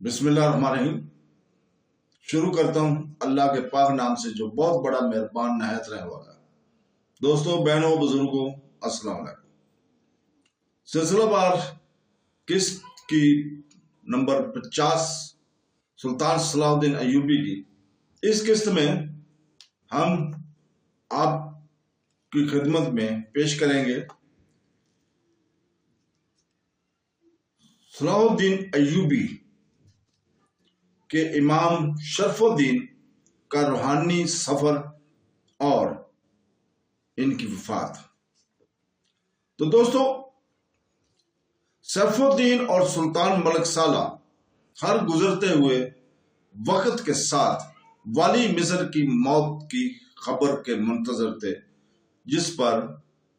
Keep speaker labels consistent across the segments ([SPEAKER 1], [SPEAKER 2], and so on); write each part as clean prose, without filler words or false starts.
[SPEAKER 1] بسم اللہ الرحمن الرحیم۔ شروع کرتا ہوں اللہ کے پاک نام سے جو بہت بڑا مہربان نہایت رحم والا ہے۔ دوستوں، بہنوں، بزرگوں، السلام علیکم۔ سلسلہ بار قسط کی نمبر 50 سلطان صلاح الدین ایوبی کی اس قسط میں ہم آپ کی خدمت میں پیش کریں گے صلاح الدین ایوبی کہ امام شرف الدین کا روحانی سفر اور ان کی وفات۔ تو دوستو، شرف الدین اور سلطان ملک سالہ ہر گزرتے ہوئے وقت کے ساتھ والی مصر کی موت کی خبر کے منتظر تھے، جس پر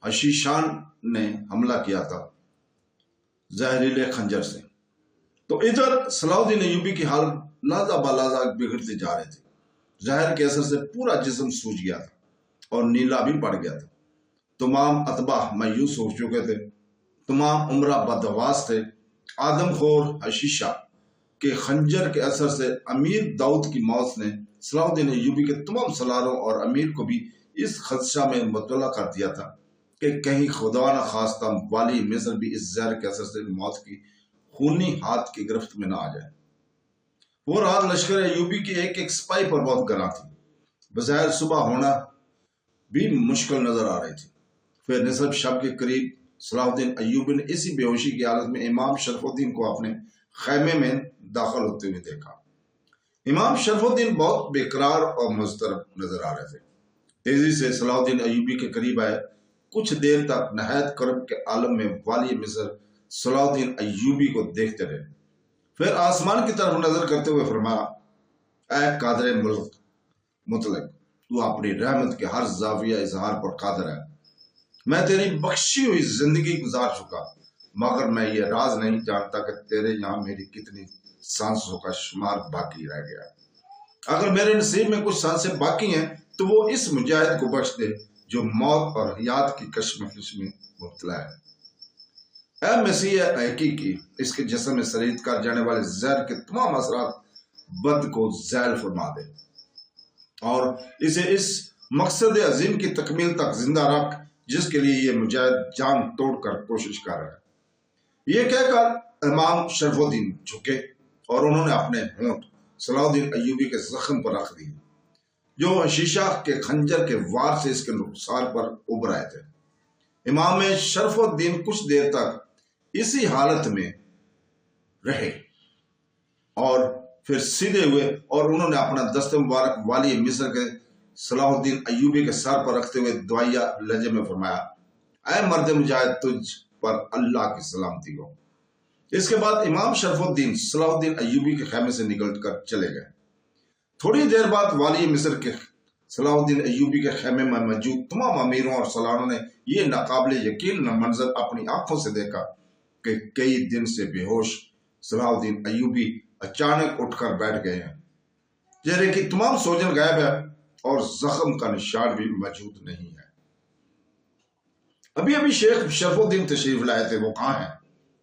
[SPEAKER 1] حشیشان نے حملہ کیا تھا زہریلے خنجر سے۔ تو ادھر صلاح الدین ایوبی کی حالت لحظہ بلحظہ بگڑتے جا رہے تھے۔ زہر کے اثر سے پورا جسم سوج گیا تھا اور نیلا بھی پڑ گیا تھا۔ تمام اتباع مایوس ہو چکے تھے، تمام عمرہ بدحواس تھے۔ آدم خور حشیشہ کے خنجر کے اثر سے امیر داؤد کی موت نے صلاح الدین ایوبی کے تمام سالاروں اور امیر کو بھی اس خدشہ میں مبتلا کر دیا تھا کہ کہیں خدا نہ خواستہ والی مصر بھی اس زہر کے اثر سے موت کی خونی ہاتھ کی گرفت میں نہ آ جائے۔ وہ رات لشکر ایوبی کی ایک ایک سپاہی پر بہت گراں تھی۔ بظاہر صبح ہونا بھی مشکل نظر آ رہی تھی۔ پھر نصف شب کے قریب صلاح الدین ایوبی نے اسی بے ہوشی کی حالت میں امام شرف الدین کو اپنے خیمے میں داخل ہوتے ہوئے دیکھا۔ امام شرف الدین بہت بے قرار اور مضطرب نظر آ رہے تھے۔ تیزی سے صلاح الدین ایوبی کے قریب آئے۔ کچھ دیر تک نہایت کرب کے عالم میں والی مصر صلاح الدین ایوبی کو دیکھتے رہے۔ پھر آسمان کی طرف نظر کرتے ہوئے فرمایا، اے قادر ملک مطلق، تو اپنی رحمت کے ہر زاویہ اظہار پر قادر ہے۔ میں تیری بخشی ہوئی زندگی گزار چکا، مگر میں یہ راز نہیں جانتا کہ تیرے یہاں میری کتنی سانسوں کا شمار باقی رہ گیا۔ اگر میرے نصیب میں کچھ سانسیں باقی ہیں تو وہ اس مجاہد کو بخش دے جو موت اور حیات کی کشمکش میں مبتلا ہے۔ اے مسیح حقیقی، اس کے جسم میں سرید کر جانے والے زہر کے تمام اثرات بد کو زائل فرما دے اور اسے اس مقصد عظیم کی تکمیل تک زندہ رکھ جس کے لیے یہ مجاہد جان توڑ کر کوشش کر رہا ہے۔ یہ کہہ کر امام شرف الدین جھکے اور انہوں نے اپنے ہونٹ صلاح الدین ایوبی کے زخم پر رکھ دیے جو شیشہ کے خنجر کے وار سے اس کے رخسار پر ابھر آئے تھے۔ امام شرف الدین کچھ دیر تک اسی حالت میں رہے اور پھر سیدھے ہوئے اور انہوں نے اپنا دست مبارک والی مصر کے صلاح الدین ایوبی کے سر پر رکھتے ہوئے دعائیہ لہجے میں فرمایا، اے مرد مجاہد، تجھ پر اللہ کی سلامتی ہو۔ اس کے بعد امام شرف الدین صلاح الدین ایوبی کے خیمے سے نکل کر چلے گئے۔ تھوڑی دیر بعد والی مصر کے صلاح الدین ایوبی کے خیمے میں موجود تمام امیروں اور سالاروں نے یہ ناقابل یقین منظر اپنی آنکھوں سے دیکھا کہ کئی دن سے بے ہوش صلاح الدین ایوبی اچانک اٹھ کر بیٹھ گئے ہیں۔ چہرے کی تمام سوجن غائب ہے اور زخم کا نشان بھی موجود نہیں ہے۔ ابھی شیخ شرف الدین تشریف لائے تھے، وہ کہاں ہیں؟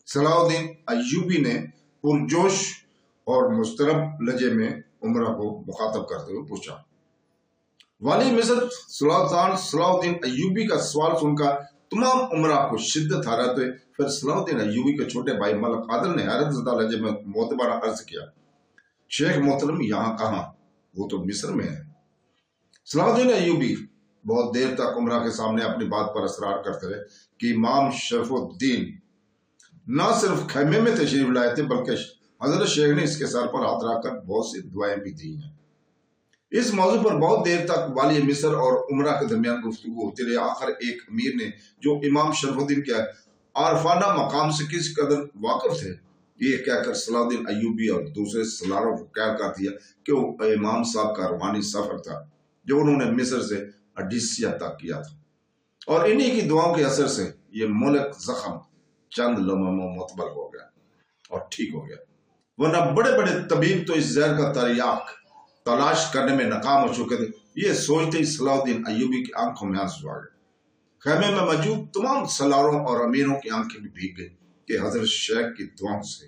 [SPEAKER 1] صلاح الدین ایوبی نے پرجوش اور مضطرب لہجے میں عمرہ کو مخاطب کرتے ہوئے پوچھا۔ والی مصر سلطان صلاح الدین ایوبی کا سوال سن کر تمام عمرہ کو شدت حیرت ہوئی۔ پھر صلاح الدین ایوبی کے چھوٹے بھائی ملک عادل نے حیرت زدہ لہجے میں معتبرانہ عرض کیا، شیخ محترم یہاں کہاں؟ وہ تو مصر میں ہے۔ صلاح الدین ایوبی بہت دیر تک عمرہ کے سامنے اپنی بات پر اصرار کرتے رہے کہ امام شرف الدین نہ صرف خیمے میں تشریف لائے تھے بلکہ حضرت شیخ نے اس کے سر پر ہاتھ رکھ کر بہت سی دعائیں بھی دی ہیں۔ اس موضوع پر بہت دیر تک والی مصر اور عمرہ کے درمیان گفتگو ہوتی رہی۔ آخر ایک امیر نے جو امام شرف الدین کے عارفانہ مقام سے کس قدر واقف تھے، یہ کہہ کر صلاح الدین ایوبی اور دوسرے سالاروں کو کہہ کر دیا کہ وہ امام صاحب کا روحانی سفر تھا جو انہوں نے مصر سے اڈیسیا تک کیا تھا، اور انہی کی دعاؤں کے اثر سے یہ ملک زخم چند لمحوں میں متبل ہو گیا اور ٹھیک ہو گیا، ورنہ بڑے بڑے طبیب تو اس زہر کا تریاق تلاش کرنے میں ناکام ہو چکے تھے۔ یہ سوچتے ہی صلاح الدین ایوبی کی آنکھوں میں آنسو آ گئے۔ خیمے میں موجود تمام سالاروں اور امیروں کی آنکھیں بھی بھیگ گئی کہ حضرت شیخ کی دعاؤں سے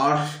[SPEAKER 1] 8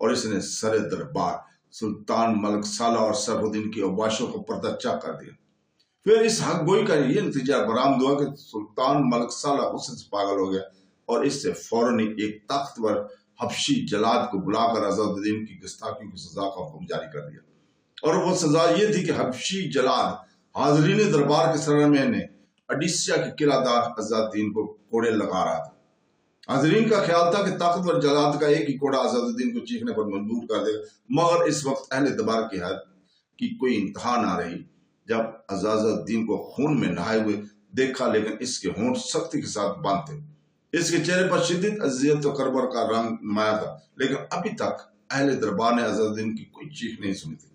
[SPEAKER 1] اور اس نے سر دربار سلطان ملک صالح اور سیف الدین کی اوباشوں کو پردہ چاک کر دیا۔ پھر اس حق گوئی کا یہ نتیجہ برآمد ہوا کہ سلطان ملک صالح غصے سے پاگل ہو گیا اور اس سے فوراً ایک طاقتور حبشی جلاد کو بلا کر عزاد الدین کی گستاخیوں کی سزا کا حکم جاری کر دیا، اور وہ سزا یہ تھی کہ حبشی جلاد حاضرین دربار کے سرمے نے اڈیسیا کے قلعہ دار عزاد الدین کو کوڑے لگا رہا تھا۔ حاضرین کا خیال تھا کہ طاقتور جلاد کا ایک ہی کوڑا عزاد الدین کو چیخنے پر مجبور کر دے گا، مگر اس وقت اہل دربار کی حد کی کوئی انتہا نہ رہی جب عزاد الدین کو خون میں نہائے ہوئے دیکھا، لیکن اس کے ہونٹ سختی کے ساتھ بند تھے۔ اس کے چہرے پر شدید اذیت و کربر کا رنگ نمایاں تھا، لیکن ابھی تک اہل دربار نے عزاد الدین کی کوئی چیخ نہیں سنی تھی۔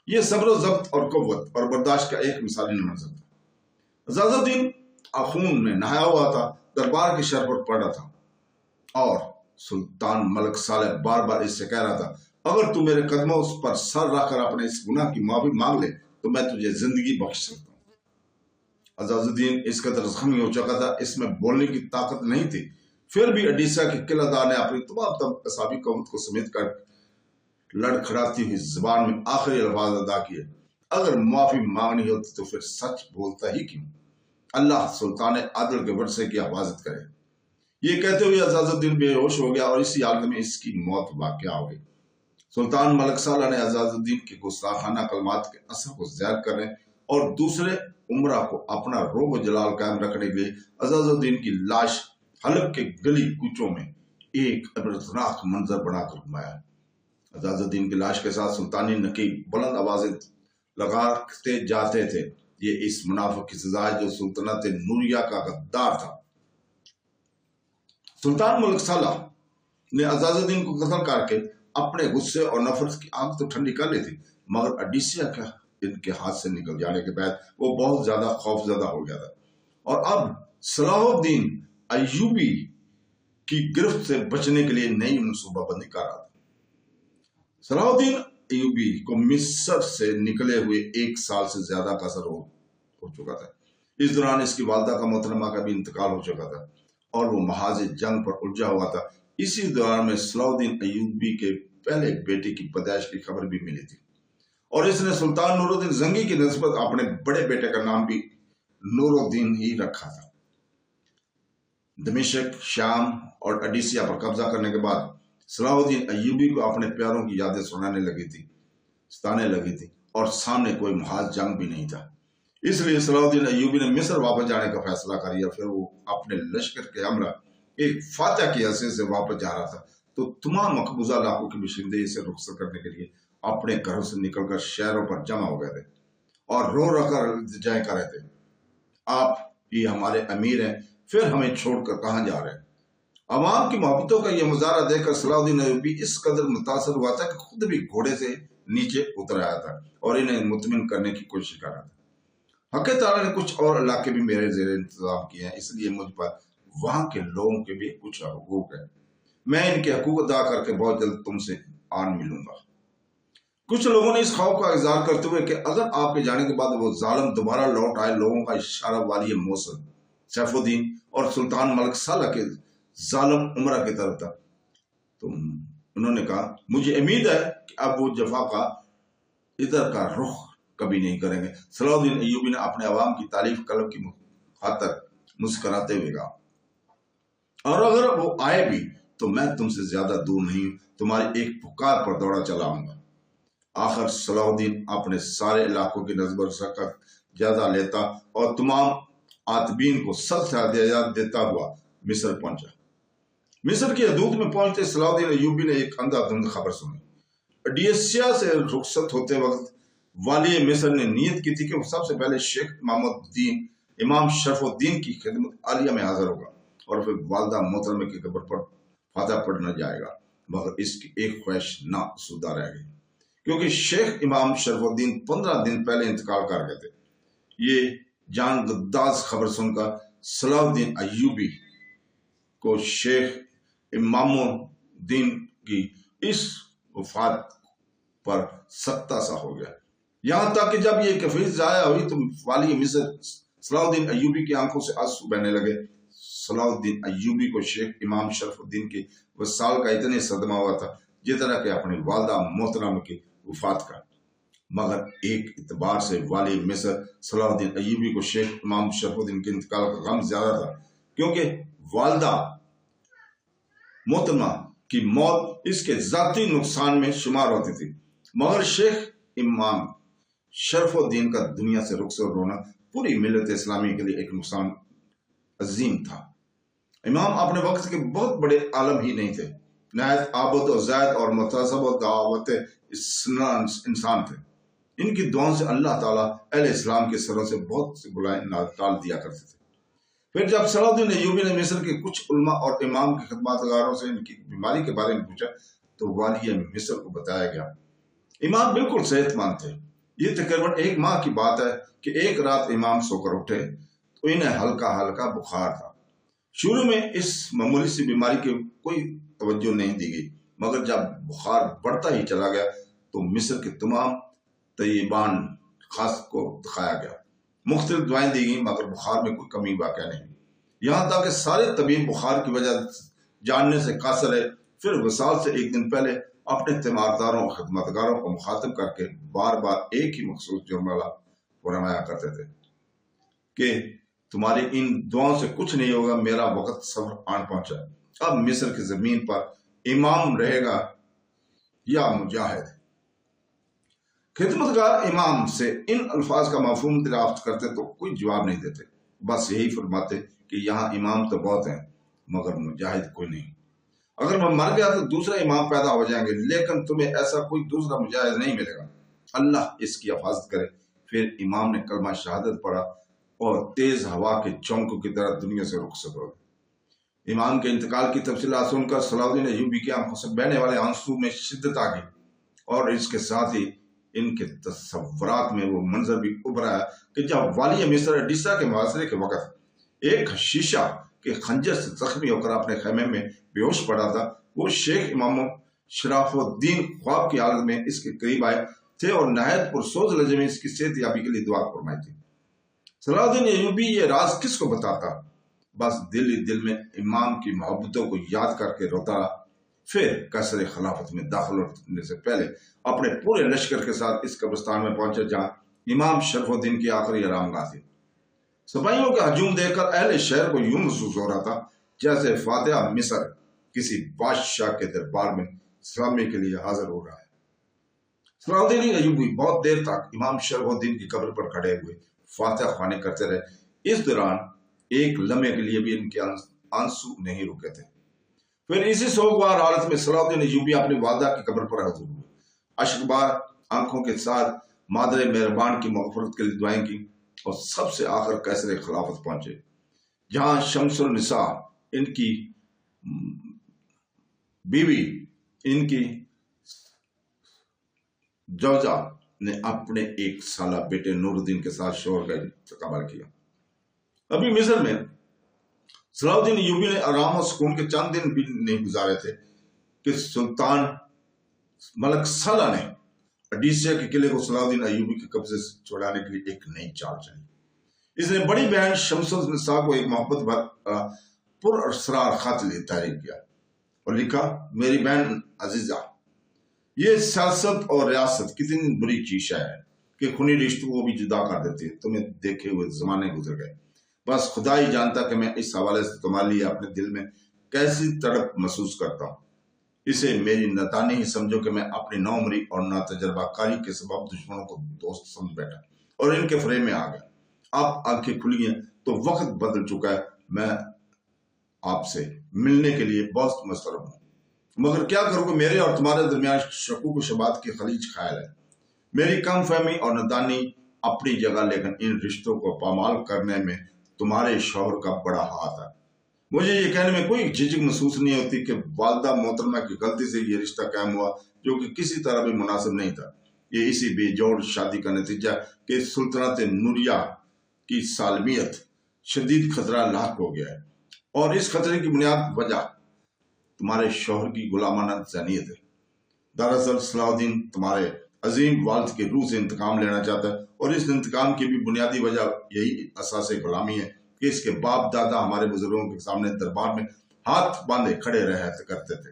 [SPEAKER 1] یہ صبر و ضبط اور قوت اور برداشت کا ایک مثالی منظر تھا۔ عزاد الدین خون میں نہایا ہوا تھا، دربار کی شرح پر پڑ رہا تھا، اور سلطان ملک صالح بار بار اس سے کہہ رہا تھا، اگر تو میرے قدموں پر سر رکھ کر اپنے اس گناہ کی معافی مانگ لے تو میں تجھے زندگی بخش سکتا ہوں۔ عزاد الدین اس قدر زخمی ہو چکا تھا، اس میں بولنے کی طاقت نہیں تھی، پھر بھی اڈیسا کے قلعہ دار نے اپنی تمام اصحابی قوت کو سمیت کر لڑکھڑاتی ہوئی زبان میں آخری الفاظ ادا کیے، اگر معافی مانگنی ہوتی تو پھر سچ بولتا ہی کیوں؟ اللہ سلطان عادل کے ورثے کی حفاظت کرے۔ یہ کہتے ہوئے عزاد الدین بے ہوش ہو گیا اور اسی حالت میں اس کی موت واقع ہو گئی۔ سلطان ملک صالح نے عزاد الدین کے گستاخانہ کلمات کے اثر کو ظاہر کرنے اور دوسرے عمرہ کو اپنا روب و جلال قائم رکھنے کے لیے عزاد الدین کی لاش حلب کے گلی کوچوں میں ایک عبرتناک منظر بنا کر گھمایا۔ عزاد الدین کی لاش کے ساتھ سلطانی نقیب بلند آوازیں لگاتے جاتے تھے، یہ اس منافق کی سزا ہے جو سلطنت نوریہ کا غدار تھا۔ سلطان ملک صالح نے عزاد الدین کو قتل کر کے اپنے غصے اور نفرت کی آگ تو ٹھنڈی کر لی تھی، مگر اڈیسیا کا ان کے ہاتھ سے نکل جانے کے بعد وہ بہت زیادہ خوف زدہ ہو گیا تھا، اور اب صلاح الدین ایوبی کی گرفت سے بچنے کے لیے نئی منصوبہ بندی کر رہا تھا۔ صلاح الدین ایوبی کو مصر سے نکلے ہوئے 1 سال سے زیادہ کا عرصہ ہو چکا تھا۔ اس دوران اس کی والدہ کا محترمہ کا بھی انتقال ہو چکا تھا اور وہ محاذ جنگ پر الجھا ہوا تھا۔ اسی دوران میں صلاح الدین ایوبی کے پہلے ایک بیٹے کی پیدائش کی خبر بھی ملی تھی، اور اس نے سلطان نور الدین زنگی کی نسبت اپنے بڑے بیٹے کا نام بھی نور الدین ہی رکھا تھا۔ دمشق، شام اور اڈیسیا پر قبضہ کرنے کے بعد صلاح الدین ایوبی کو اپنے پیاروں کی یادیں ستانے لگی تھی اور سامنے کوئی محاذ جنگ بھی نہیں تھا۔ اس لیے صلاح الدین ایوبی نے مصر واپس جانے کا فیصلہ کر لیا۔ پھر وہ اپنے لشکر کے ہمراہ ایک فاتح کی حیثیت سے واپس جا رہا تھا تو تمام مقبوضہ علاقوں کی باشندے سے رخصت کرنے کے لیے اپنے گھروں سے نکل کر شہروں پر جمع ہو گئے تھے اور رو رو کر التجائیں کر رہے تھے، آپ ہی ہمارے امیر ہیں، پھر ہمیں چھوڑ کر کہاں جا رہے ہیں؟ عوام کی محبتوں کا یہ مظاہرہ دیکھ کر صلاح الدین ایوبی اس قدر متاثر ہوا تھا کہ خود بھی گھوڑے سے نیچے اتر آیا تھا اور انہیں مطمئن کرنے کی کوشش کر رہا تھا۔ حق تعالیٰ نے کچھ اور علاقے بھی میرے زیر انتظام کیے ہیں، اس لیے مجھ پر وہاں کے لوگوں کے بھی کچھ حقوق ہیں، میں ان کے حقوق ادا کر کے بہت جلد تم سے آن ملوں گا۔ کچھ لوگوں نے اس خوف کا اظہار کرتے ہوئے کہ اگر آپ کے جانے کے بعد وہ ظالم دوبارہ لوٹ آئے، لوگوں کا اشارہ والی موصل سیف الدین اور سلطان ملک صالح کے ظالم عمرہ کی طرف تھا، تو انہوں نے کہا مجھے امید ہے کہ اب وہ جفا کا ادھر کا رخ کبھی نہیں کریں گے۔ صلاح الدین ایوبی نے اپنے عوام کی تعریف قلب کی خاطر مسکراتے ہوئے کہا، اور اگر وہ آئے بھی تو میں تم سے زیادہ دور نہیں ہوں، تمہاری ایک پکار پر دوڑا چلا آؤں گا۔ آخر صلاح الدین اپنے سارے علاقوں کی نظم و ضبط کا جائزہ لیتا اور تمام عاتبین کو سخت ہدایات دیتا ہوا مصر پہنچا۔ مصر کی حدود میں پہنچتے صلاح الدین ایوبی نے ایک اندھا دھند خبر سنی۔ اڈیسیا سے رخصت ہوتے وقت والی مصر نے نیت کی تھی کہ وہ سب سے پہلے شیخ امام شرف الدین کی خدمت عالیہ میں حاضر ہوگا اور پھر والدہ محترمہ کی قبر پر فاتح پڑھنا جائے گا، مگر اس کی ایک خواہش نہ سودہ رہ گئی، کیونکہ شیخ امام شرف الدین 15 دن پہلے انتقال کر گئے تھے۔ یہ جان گداز خبر سن کر صلاح الدین ایوبی کو شیخ امام الدین کی اس وفات پر سکتہ سا ہو گیا، یہاں تک کہ جب یہ کیفیت ضائع ہوئی تو والی مصر صلاح الدین ایوبی کی آنکھوں سے آنسو بہنے لگے۔ صلاح الدین ایوبی کو شیخ امام شرف الدین کے وصال کا اتنے صدمہ ہوا تھا جتنا کہ اپنی والدہ محترم کی وفات کا۔ مگر ایک اعتبار سے والی مصر صلاح الدین ایوبی کو شیخ امام شرف الدین کے انتقال کا غم زیادہ تھا، کیونکہ والدہ محترمہ کی موت اس کے ذاتی نقصان میں شمار ہوتی تھی، مگر شیخ امام شرف الدین کا دنیا سے رخصت ہونا پوری ملت اسلامی کے لیے ایک نقصان عظیم تھا۔ امام اپنے وقت کے بہت بڑے عالم ہی نہیں تھے، نہایت عابد و زاہد اور متعصب و دعوت انسان تھے۔ ان کی دعاؤں سے اللہ تعالیٰ اہل اسلام کے سروں سے بہت سے بلائیں ٹال دیا کرتے تھے۔ پھر جب صلاح الدین ایوبی نے مصر کے کچھ علماء اور امام کے خدمات گاروں سے ان کی بیماری کے بارے میں پوچھا تو والی مصر کو بتایا گیا امام بالکل صحت مند تھے۔ یہ تقریباً 1 ماہ کی بات ہے کہ ایک رات امام سو کر اٹھے تو انہیں ہلکا ہلکا بخار تھا۔ شروع میں اس معمولی سی بیماری کی کوئی توجہ نہیں دی گئی، مگر جب بخار بڑھتا ہی چلا گیا تو مصر کے تمام طیبان خاص کو دکھایا گیا، مختلف دعائیں دی گئیں، مگر بخار میں کوئی کمی واقع نہیں، یہاں تک کہ سارے طبیب بخار کی وجہ جاننے سے قاصر ہے۔ پھر وصال سے 1 دن پہلے اپنے تیمارداروں اور خدمتگاروں کو مخاطب کر کے بار بار ایک ہی مخصوص جملہ فرمایا کرتے تھے کہ تمہاری ان دعاؤں سے کچھ نہیں ہوگا، میرا وقت صبر آن پہنچا، اب مصر کی زمین پر امام رہے گا یا مجاہد۔ خدمتگار امام سے ان الفاظ کا مفہوم دریافت کرتے تو کوئی جواب نہیں دیتے، بس یہی فرماتے کہ یہاں امام تو بہت ہیں مگر مجاہد کوئی نہیں، اگر میں مر گیا تو دوسرے امام پیدا ہو جائیں گے، لیکن تمہیں ایسا کوئی دوسرا مجاہد نہیں ملے گا، اللہ اس کی حفاظت کرے۔ پھر امام نے کلمہ شہادت پڑھا اور تیز ہوا کے چونکوں کی طرح دنیا سے رخصت ہو گئے۔ امام کے انتقال کی تفصیلات سن کر صلاح الدین ایوبی کی آنکھوں سے بہنے والے آنسو میں شدت آ گئی، اور اس کے ساتھ ہی ان کے تصورات میں وہ منظر بھی ابھرا ہے کہ جب والی مصر اڈیسا کے محاصرے کے وقت ایک شیشہ کے خنجر سے زخمی ہو کر اپنے خیمے میں بے ہوش پڑا تھا، وہ شیخ امام شرف الدین خواب کی حالت میں اس کے قریب آئے تھے اور نہایت پرسوز لہجے میں اس کی صحت یابی کے لیے دعا فرمائی تھی۔ صلاح الدین ایوبی یہ راز کس کو بتاتا؟ بس دل ہی دل میں امام کی محبتوں کو یاد کر کے روتا رہا۔ پھر قصر خلافت میں داخل ہونے سے پہلے اپنے پورے لشکر کے ساتھ اس قبرستان میں پہنچے جہاں امام شرف الدین کی آخری آرام گاہ تھی۔ سپاہیوں کا ہجوم دیکھ کر اہل شہر کو یوں محسوس ہو رہا تھا جیسے فاتحہ مصر کسی بادشاہ کے دربار میں سلامی کے لیے حاضر ہو رہا ہے۔ صلاح الدین ایوبی بہت دیر تک امام شرف الدین کی قبر پر کھڑے ہوئے فاتحہ خوانی کرتے رہے۔ اس دوران ایک لمحے کے لیے بھی ان کے آنسو نہیں رکے تھے۔ پھر اسی سوگوار حالت میں صلاح الدین ایوبی اپنی والدہ کی قبر پر حاضر ہوئے، اشکبار آنکھوں کے ساتھ مادر مہربان کی مغفرت کے لیے دعائیں کی، اور سب سے آخر قیصر خلافت پہنچے جہاں شمس النساء ان کی بیوی ان کی زوجہ نے اپنے 1 سالہ بیٹے نور الدین کے ساتھ شوہر کا استقبال کیا۔ ابھی مصر میں صلاح الدین ایوبی نے آرام اور سکون کے چند دن بھی نہیں گزارے تھے کہ سلطان ملک سالہ نے اڈیسیا کے قلعے کو صلاح الدین ایوبی کے قبضے سے چھڑانے کے لیے ایک نئی چال چلی۔ اس نے بڑی بہن شمس النساء کو ایک محبت بھر پر اسرار خط تحریر کیا اور لکھا، میری بہن عزیزہ، یہ سیاست اور ریاست کتنی بری چیز ہے کہ خونی رشتوں کو بھی جدا کر دیتی ہے۔ تمہیں دیکھے ہوئے زمانے گزر گئے، بس خدا ہی جانتا کہ میں اس حوالے سے تمہارے لیے اپنے دل میں کیسی تڑپ محسوس کرتا ہوں۔ اسے میری نادانی ہی سمجھو کہ میں اپنی نوعمری اور ناتجربہ کاری کے سبب دشمنوں کو دوست سمجھ بیٹھا اور ان کے فریب میں آ گیا۔ اب آنکھیں کھلی ہیں تو وقت بدل چکا ہے، میں آپ سے ملنے کے لیے بہت مسترب ہوں، مگر کیا کروں کہ میرے اور تمہارے درمیان شکوک و شبہات کی خلیج خیال ہے۔ میری کم فہمی اور نادانی اپنی جگہ، لیکن ان رشتوں کو پامال کرنے میں تمہارے شوہر کا بڑا ہاتھ ہے۔ مجھے یہ کہنے میں کوئی جھجک محسوس نہیں ہوتی کہ والدہ محترمہ کی غلطی سے یہ رشتہ قائم ہوا جو کہ کسی طرح بھی مناسب نہیں تھا۔ یہ اسی بے جوڑ شادی کا نتیجہ کہ سلطنت نوریہ کی سالمیت شدید خطرہ لاحق ہو گیا ہے، اور اس خطرے کی بنیاد وجہ تمہارے شوہر کی غلامانہ ذہنیت ہے۔ دراصل صلاح الدین تمہارے عظیم والد کے روح سے انتقام لینا چاہتا ہے، اور اس انتقام کی بھی بنیادی وجہ یہی اساس غلامی ہے کہ اس کے باپ دادا ہمارے بزرگوں کے سامنے دربار میں ہاتھ باندھے کھڑے رہا کرتے تھے۔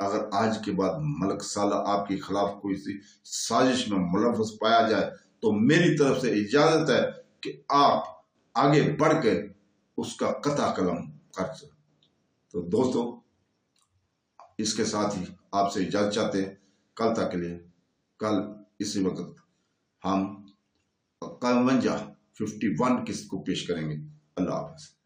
[SPEAKER 1] اگر آج کے بعد ملک سالہ آپ کے خلاف کوئی سی سازش میں ملوث پایا جائے تو میری طرف سے اجازت ہے کہ آپ آگے بڑھ کے اس کا قطع قلم کر سکیں۔ تو دوستو، اس کے ساتھ ہی آپ سے اجازت چاہتے ہیں۔ کل تک کے لیے، کل اسی وقت ہم 51 قسط کو پیش کریں گے۔ اللہ حافظ۔